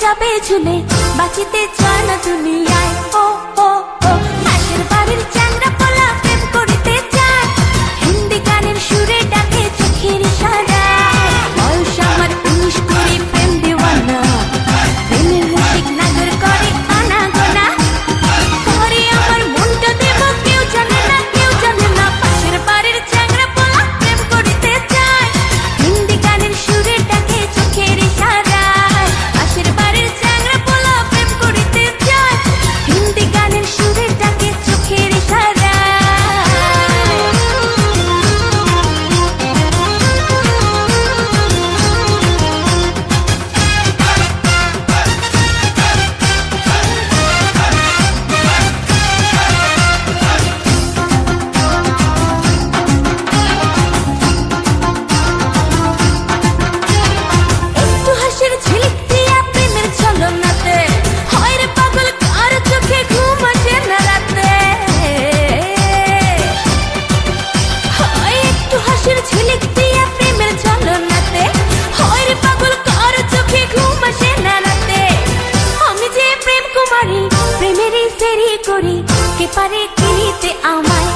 যাবে ঝুলে বাঁচিতে চায় না দুনিয়ায় ও ও ও পাশের বাড়ির চ্যাংড়া পোলা প্রেম করিতে চায় হিন্দি গানের সুরে ডাকে চোখের ইশারায় বয়স আমার 19 করে প্রেম দেওয়ানা প্রেমের মুশিক নাগর করে আনাগোনা পরে আমার মনটা দেব কেউ জানে না পাশের বাড়ির চ্যাংড়া পোলা প্রেম করিতে চায় হিন্দি গানের সুরে ডাকে চোখের ইশারায় পাশের বাড়ির চ্যাংড়া পোলা প্রেম করিতে চায় হিন্দি গানের সুরে ডাকে চোখের ইশারায় একটু হাসির ঝিলিক দিয়া প্রেমের ছলনাতে হয় রে পাগল কার চোখে ঘুম আসে না রাতে হয় একটু হাসির ঝিলিক দিয়া প্রেমের ছলনাতে হয় রে পাগল কার চোখে ঘুম আসে না রাতে আমি যে প্রেম কুমারী প্রেমেরই ফেরি করি কে পারে কিনিতে আমায়